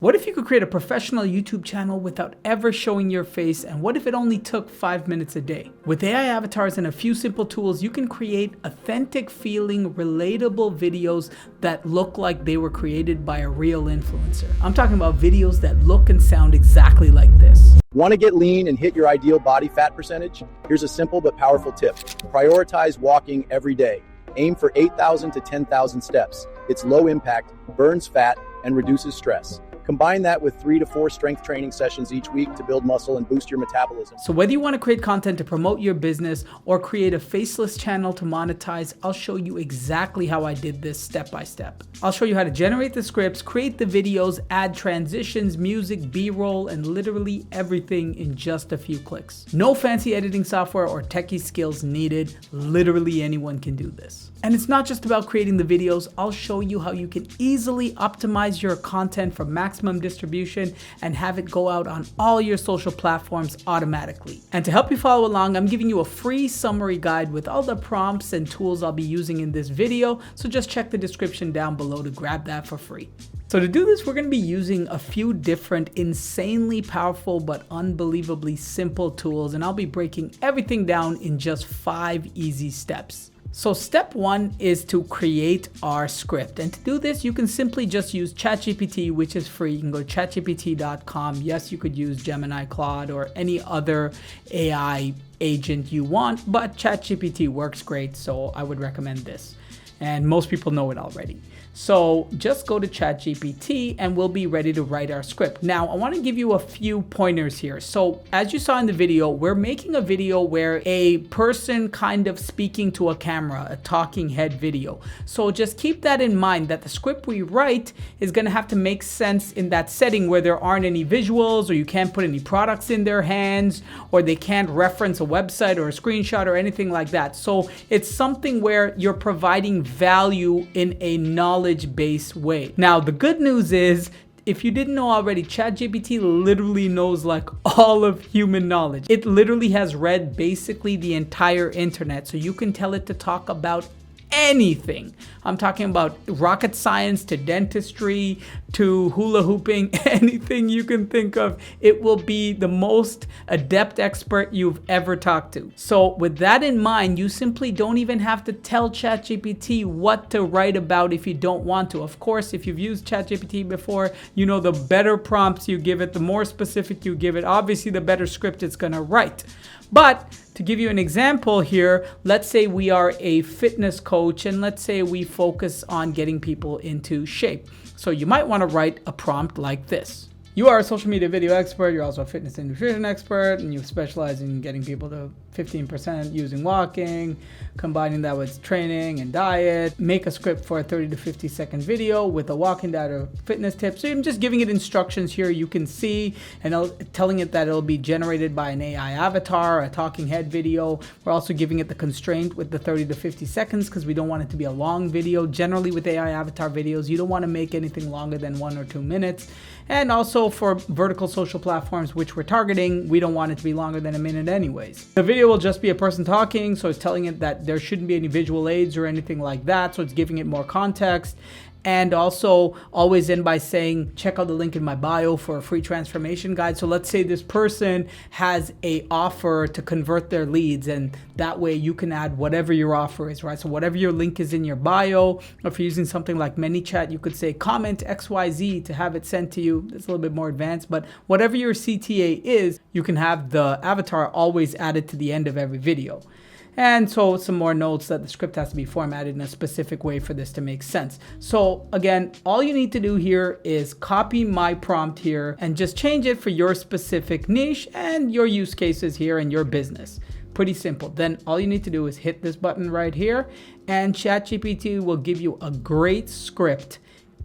What if you could create a professional YouTube channel without ever showing your face, and what if it only took 5 minutes a day? With AI avatars and a few simple tools, you can create authentic feeling, relatable videos that look like they were created by a real influencer. I'm talking about videos that look and sound exactly like this. Want to get lean and hit your ideal body fat percentage? Here's a simple but powerful tip. Prioritize walking every day. Aim for 8,000 to 10,000 steps. It's low impact, burns fat, and reduces stress. Combine that with 3 to 4 strength training sessions each week to build muscle and boost your metabolism. So whether you want to create content to promote your business or create a faceless channel to monetize, I'll show you exactly how I did this step by step. I'll show you how to generate the scripts, create the videos, add transitions, music, B-roll, and literally everything in just a few clicks. No fancy editing software or techie skills needed. Literally anyone can do this. And it's not just about creating the videos. I'll show you how you can easily optimize your content for maximum distribution and have it go out on all your social platforms automatically. And to help you follow along, I'm giving you a free summary guide with all the prompts and tools I'll be using in this video. So just check the description down below to grab that for free. So to do this, we're going to be using a few different insanely powerful but unbelievably simple tools, and I'll be breaking everything down in just 5 easy steps. So step 1 is to create our script. And to do this, you can simply just use ChatGPT, which is free. You can go to chatgpt.com. Yes, you could use Gemini, Claude, or any other AI agent you want, but ChatGPT works great, so I would recommend this. And most people know it already. So just go to ChatGPT and we'll be ready to write our script. Now, I want to give you a few pointers here. So as you saw in the video, we're making a video where a person kind of speaking to a camera, a talking head video. So just keep that in mind, that the script we write is going to have to make sense in that setting where there aren't any visuals, or you can't put any products in their hands, or they can't reference a website or a screenshot or anything like that. So it's something where you're providing value in a knowledge-based way. Now, the good news is, if you didn't know already, ChatGPT literally knows like all of human knowledge. It literally has read basically the entire internet, so you can tell it to talk about anything. I'm talking about rocket science to dentistry to hula hooping, anything you can think of. It will be the most adept expert you've ever talked to. So with that in mind, you simply don't even have to tell ChatGPT what to write about if you don't want to. Of course, if you've used ChatGPT before, you know the better prompts you give it, the more specific you give it, obviously the better script it's gonna write. But to give you an example here, let's say we are a fitness coach and let's say we focus on getting people into shape. So you might want to write a prompt like this. You are a social media video expert, you're also a fitness and nutrition expert, and you specialize in getting people to 15% using walking, combining that with training and diet. Make a script for a 30 to 50 second video with a walking diet or fitness tips. So I'm just giving it instructions here. You can see, and telling it that it'll be generated by an AI avatar, a talking head video. We're also giving it the constraint with the 30 to 50 seconds because we don't want it to be a long video. Generally with AI avatar videos, you don't want to make anything longer than 1 or 2 minutes. And also for vertical social platforms, which we're targeting, we don't want it to be longer than 1 minute anyways. The video will just be a person talking, so it's telling it that there shouldn't be any visual aids or anything like that, so it's giving it more context. And also always end by saying, check out the link in my bio for a free transformation guide. So let's say this person has a offer to convert their leads, and that way you can add whatever your offer is, right? So whatever your link is in your bio, or if you're using something like ManyChat, you could say comment XYZ to have it sent to you. It's a little bit more advanced, but whatever your CTA is, you can have the avatar always added to the end of every video. And so some more notes that the script has to be formatted in a specific way for this to make sense. So again, all you need to do here is copy my prompt here and just change it for your specific niche and your use cases here in your business. Pretty simple. Then all you need to do is hit this button right here, and ChatGPT will give you a great script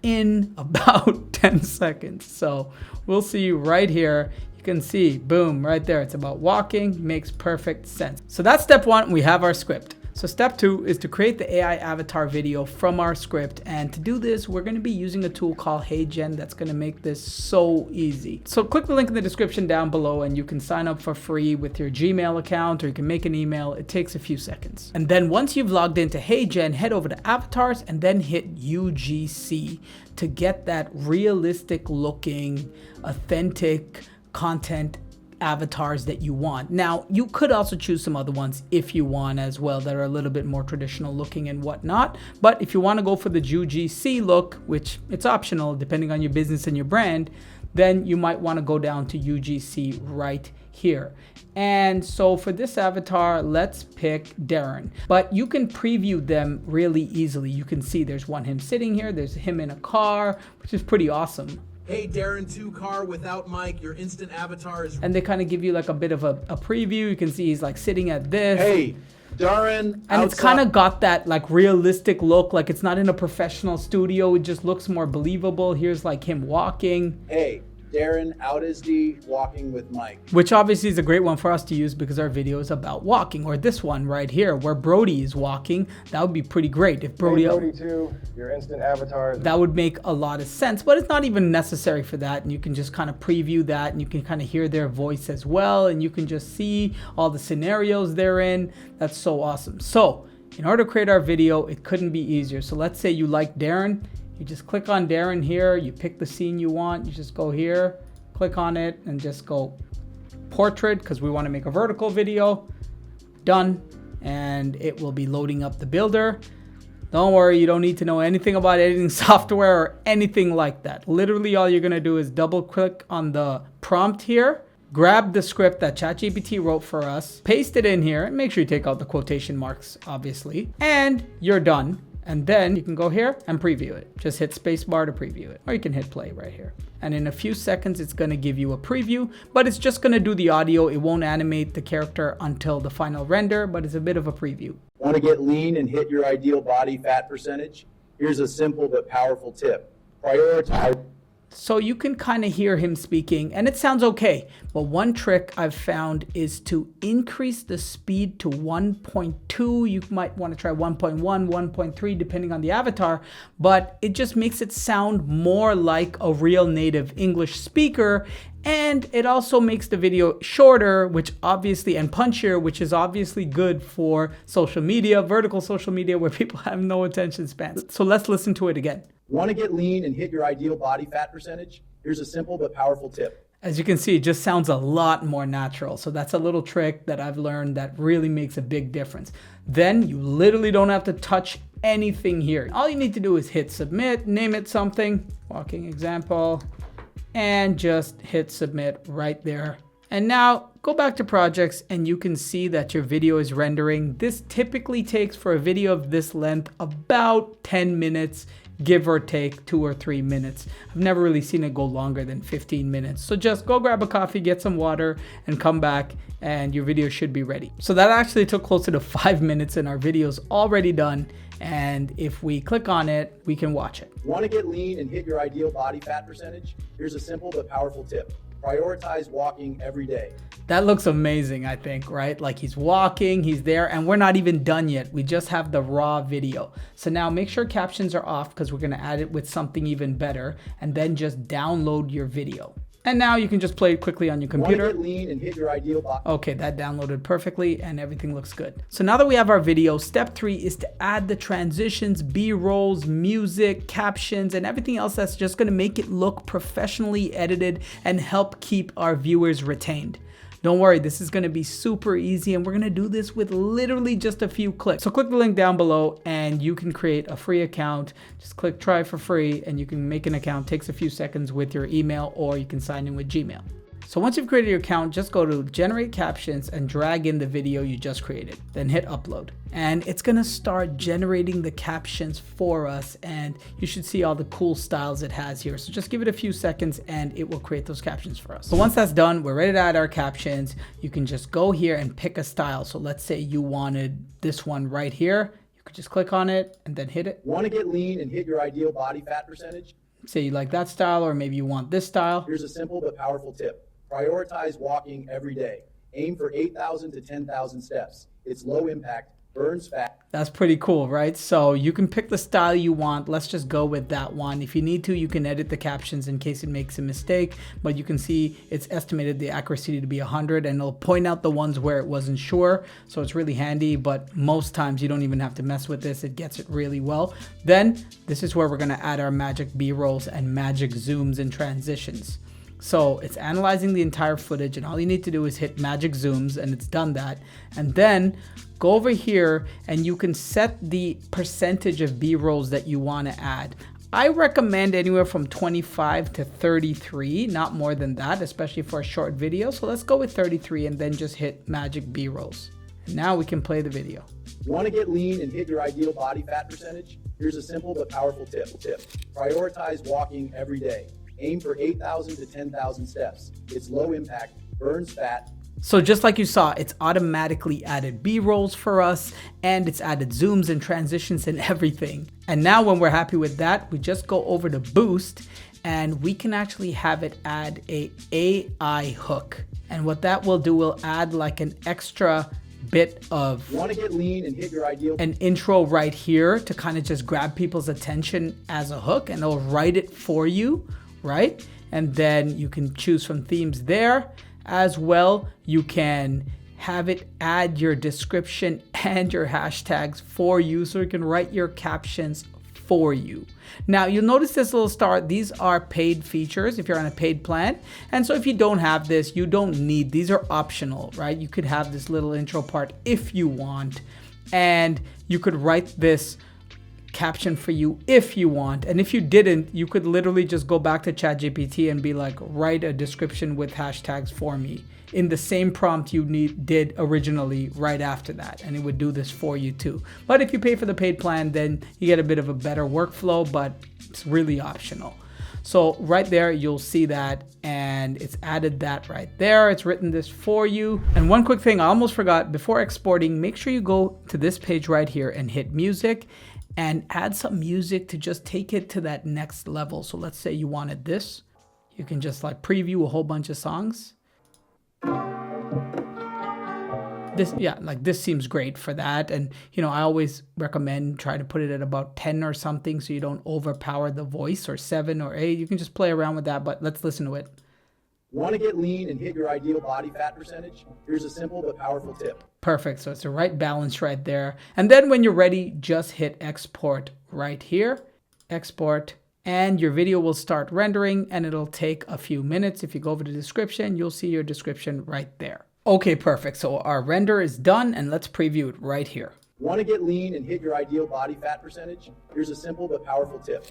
in about 10 seconds. So we'll see you right here. You can see, boom, right there. It's about walking, makes perfect sense. So that's step 1, we have our script. So step 2 is to create the AI avatar video from our script. And to do this, we're going to be using a tool called AI-Gen that's going to make this so easy. So click the link in the description down below and you can sign up for free with your Gmail account, or you can make an email. It takes a few seconds. And then once you've logged into AI-Gen, head over to avatars and then hit UGC to get that realistic looking, authentic content avatars that you want. Now, you could also choose some other ones if you want as well that are a little bit more traditional looking and whatnot. But if you want to go for the UGC look, which it's optional depending on your business and your brand, then you might want to go down to UGC right here. And so for this avatar, let's pick Darren. But you can preview them really easily. You can see there's one him sitting here, there's him in a car, which is pretty awesome. Hey Darren, 2 car without mic, your instant avatar is... And they kind of give you like a bit of a preview. You can see he's like sitting at this. Hey, Darren. And it's kind of got that like realistic look, like it's not in a professional studio. It just looks more believable. Here's like him walking. Hey, Darren, out is D, walking with Mike. Which obviously is a great one for us to use because our video is about walking. Or this one right here where Brody is walking. That would be pretty great if Brody... Hey, Brody too, your instant avatar. That would make a lot of sense, but it's not even necessary for that. And you can just kind of preview that and you can kind of hear their voice as well. And you can just see all the scenarios they're in. That's so awesome. So in order to create our video, it couldn't be easier. So let's say you like Darren. You just click on Darren here, you pick the scene you want, you just go here, click on it and just go portrait because we want to make a vertical video. Done. And it will be loading up the builder. Don't worry, you don't need to know anything about editing software or anything like that. Literally all you're going to do is double click on the prompt here, grab the script that ChatGPT wrote for us, paste it in here, and make sure you take out the quotation marks, obviously, and you're done. And then you can go here and preview it. Just hit spacebar to preview it, or you can hit play right here. And in a few seconds, it's going to give you a preview, but it's just going to do the audio. It won't animate the character until the final render, but it's a bit of a preview. Want to get lean and hit your ideal body fat percentage? Here's a simple but powerful tip. Prioritize. So you can kind of hear him speaking and it sounds okay. But one trick I've found is to increase the speed to 1.2. You might want to try 1.1, 1.3, depending on the avatar, but it just makes it sound more like a real native English speaker. And it also makes the video shorter, which obviously, and punchier, which is obviously good for social media, vertical social media, where people have no attention spans. So let's listen to it again. Want to get lean and hit your ideal body fat percentage? Here's a simple but powerful tip. As you can see, it just sounds a lot more natural. So that's a little trick that I've learned that really makes a big difference. Then you literally don't have to touch anything here. All you need to do is hit submit, name it something, walking example, and just hit submit right there. And now go back to projects and you can see that your video is rendering. This typically takes, for a video of this length, about 10 minutes, give or take 2 or 3 minutes. I've never really seen it go longer than 15 minutes. So just go grab a coffee, get some water, and come back and your video should be ready. So that actually took closer to 5 minutes and our video's already done. And if we click on it, we can watch it. Want to get lean and hit your ideal body fat percentage? Here's a simple but powerful tip. Prioritize walking every day. That looks amazing, I think, right? Like he's walking, he's there, and we're not even done yet. We just have the raw video. So now make sure captions are off because we're going to add it with something even better, and then just download your video. And now you can just play it quickly on your computer. Want to get lean and hit your ideal body. Okay, that downloaded perfectly and everything looks good. So now that we have our video, step 3 is to add the transitions, B-rolls, music, captions, and everything else that's just going to make it look professionally edited and help keep our viewers retained. Don't worry, this is going to be super easy and we're going to do this with literally just a few clicks. So click the link down below and you can create a free account. Just click try for free and you can make an account. It takes a few seconds with your email or you can sign in with Gmail. So once you've created your account, just go to generate captions and drag in the video you just created. Then hit upload. And it's gonna start generating the captions for us and you should see all the cool styles it has here. So just give it a few seconds and it will create those captions for us. So once that's done, we're ready to add our captions. You can just go here and pick a style. So let's say you wanted this one right here. You could just click on it and then hit it. Want to get lean and hit your ideal body fat percentage? Say you like that style or maybe you want this style. Here's a simple but powerful tip. Prioritize walking every day. Aim for 8,000 to 10,000 steps. It's low impact, burns fat. That's pretty cool, right? So you can pick the style you want. Let's just go with that one. If you need to, you can edit the captions in case it makes a mistake, but you can see it's estimated the accuracy to be 100, and it'll point out the ones where it wasn't sure. So it's really handy, but most times you don't even have to mess with this. It gets it really well. Then this is where we're gonna add our magic B-rolls and magic zooms and transitions. So it's analyzing the entire footage, and all you need to do is hit magic zooms, and it's done that. And then go over here and you can set the percentage of B-rolls that you want to add. I recommend anywhere from 25 to 33, not more than that, especially for a short video. So let's go with 33 and then just hit magic B-rolls. Now we can play the video. Want to get lean and hit your ideal body fat percentage? Here's a simple but powerful tip. Prioritize walking every day. Aim for 8,000 to 10,000 steps. It's low impact, burns fat. So just like you saw, it's automatically added B-rolls for us, and it's added zooms and transitions and everything. And now when we're happy with that, we just go over to Boost, and we can actually have it add a AI hook. And what that will do, will add like an extra bit of Want to get lean and hit your ideal an intro right here to kind of just grab people's attention as a hook, and it'll write it for you, right? And then you can choose from themes there. As well, you can have it add your description and your hashtags for you, so you can write your captions for you. Now you'll notice this little star, these are paid features if you're on a paid plan. And so if you don't have this, you don't need, these are optional, right? You could have this little intro part if you want, and you could write this caption for you if you want. And if you didn't, you could literally just go back to ChatGPT and be like, write a description with hashtags for me in the same prompt you did originally right after that, and it would do this for you too. But if you pay for the paid plan, then you get a bit of a better workflow, but it's really optional. So right there, you'll see that, and it's added that right there. It's written this for you. And one quick thing I almost forgot, before exporting, make sure you go to this page right here and hit music, and add some music to just take it to that next level. So let's say you wanted this. You can just like preview a whole bunch of songs. This, yeah, like this seems great for that. And you know, I always recommend try to put it at about 10 or something so you don't overpower the voice, or 7 or 8. You can just play around with that, but let's listen to it. Want to get lean and hit your ideal body fat percentage? Here's a simple but powerful tip. Perfect. So it's the right balance right there. And then when you're ready, just hit export right here. Export. And your video will start rendering, and it'll take a few minutes. If you go over the description, you'll see your description right there. Okay, perfect. So our render is done, and let's preview it right here. Want to get lean and hit your ideal body fat percentage? Here's a simple but powerful tip.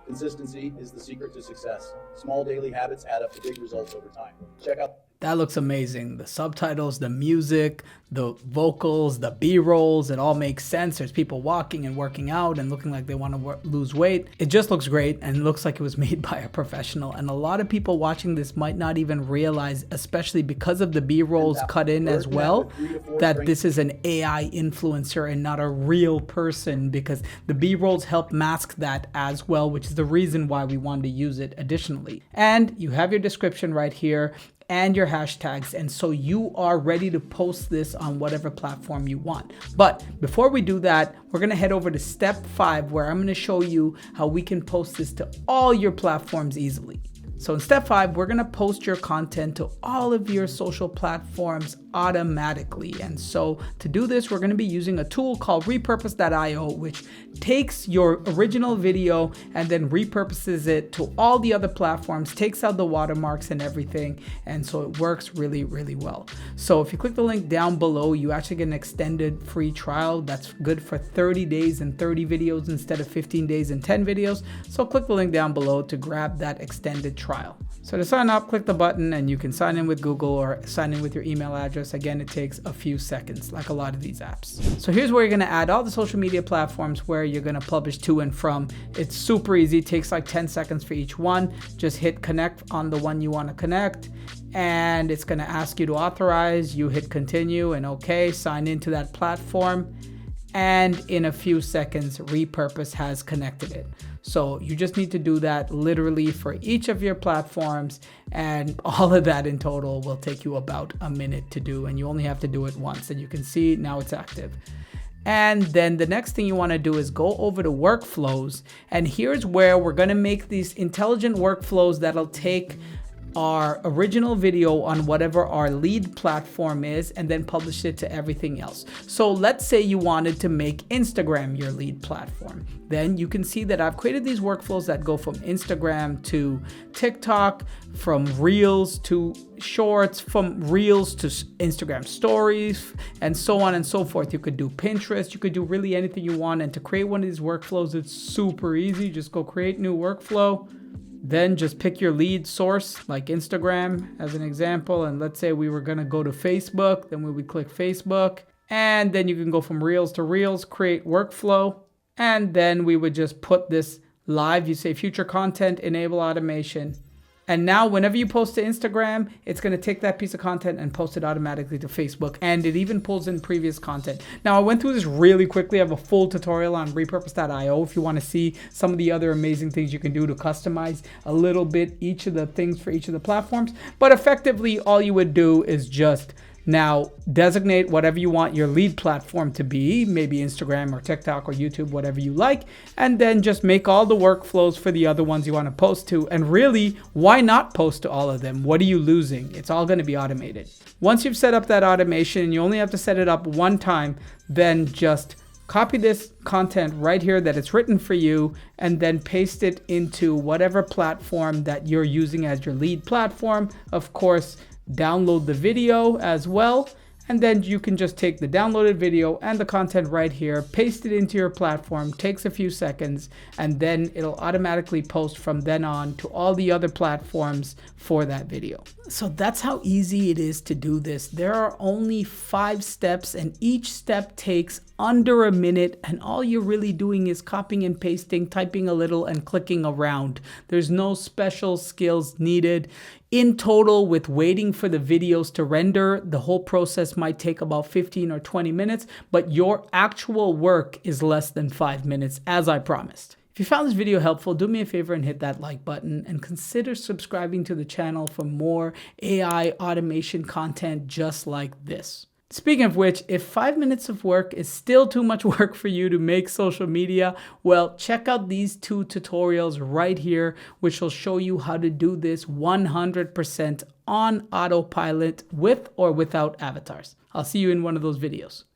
Consistency is the secret to success. Small daily habits add up to big results over time. Check out. That looks amazing. The subtitles, the music, the vocals, the B-rolls, it all makes sense. There's people walking and working out and looking like they want to lose weight. It just looks great, and looks like it was made by a professional. And a lot of people watching this might not even realize, especially because of the B-rolls cut in as well, that this is an AI influencer and not a real person, because the B-rolls help mask that as well, which is the reason why we wanted to use it additionally. And you have your description right here and your hashtags, and so you are ready to post this on whatever platform you want. But before we do that, we're gonna head over to step 5, where I'm gonna show you how we can post this to all your platforms easily. So in step 5, we're gonna post your content to all of your social platforms automatically. And so to do this, we're gonna be using a tool called repurpose.io, which takes your original video and then repurposes it to all the other platforms, takes out the watermarks and everything. And so it works really, really well. So if you click the link down below, you actually get an extended free trial that's good for 30 days and 30 videos instead of 15 days and 10 videos. So click the link down below to grab that extended trial. So to sign up, click the button, and you can sign in with Google or sign in with your email address. Again, it takes a few seconds, like a lot of these apps. So here's where you're gonna add all the social media platforms where you're gonna publish to and from. It's super easy, it takes like 10 seconds for each one. Just hit connect on the one you wanna connect, and it's gonna ask you to authorize. You hit continue and okay, sign into that platform. And in a few seconds, Repurpose has connected it. So you just need to do that literally for each of your platforms, and all of that in total will take you about a minute to do, and you only have to do it once, and you can see now it's active. And then the next thing you want to do is go over to workflows, and here's where we're going to make these intelligent workflows that'll take our original video on whatever our lead platform is and then publish it to everything else. So let's say you wanted to make Instagram your lead platform. Then you can see that I've created these workflows that go from Instagram to TikTok, from Reels to Shorts, from Reels to Instagram Stories, and so on and so forth. You could do Pinterest, you could do really anything you want. And to create one of these workflows, it's super easy. Just go create new workflow. Then just pick your lead source, like Instagram as an example. And let's say we were going to go to Facebook, then we would click Facebook. And then you can go from Reels to Reels, create workflow. And then we would just put this live. You say future content, enable automation. And now whenever you post to Instagram, it's going to take that piece of content and post it automatically to Facebook. And it even pulls in previous content. Now I went through this really quickly. I have a full tutorial on repurpose.io if you want to see some of the other amazing things you can do to customize a little bit each of the things for each of the platforms. But effectively, all you would do is just now designate whatever you want your lead platform to be, maybe Instagram or TikTok or YouTube, whatever you like, and then just make all the workflows for the other ones you want to post to. And really, why not post to all of them? What are you losing? It's all going to be automated. Once you've set up that automation, you only have to set it up one time, then just copy this content right here that it's written for you and then paste it into whatever platform that you're using as your lead platform. Of course, download the video as well, and then you can just take the downloaded video and the content right here, paste it into your platform, takes a few seconds, and then it'll automatically post from then on to all the other platforms for that video. So that's how easy it is to do this. There are only 5 steps, and each step takes under a minute, and all you're really doing is copying and pasting, typing a little and clicking around. There's no special skills needed. In total, with waiting for the videos to render, the whole process might take about 15 or 20 minutes, but your actual work is less than 5 minutes, as I promised. If you found this video helpful, do me a favor and hit that like button, and consider subscribing to the channel for more AI automation content just like this. Speaking of which, if 5 minutes of work is still too much work for you to make social media, well, check out these 2 tutorials right here, which will show you how to do this 100% on autopilot with or without avatars. I'll see you in one of those videos.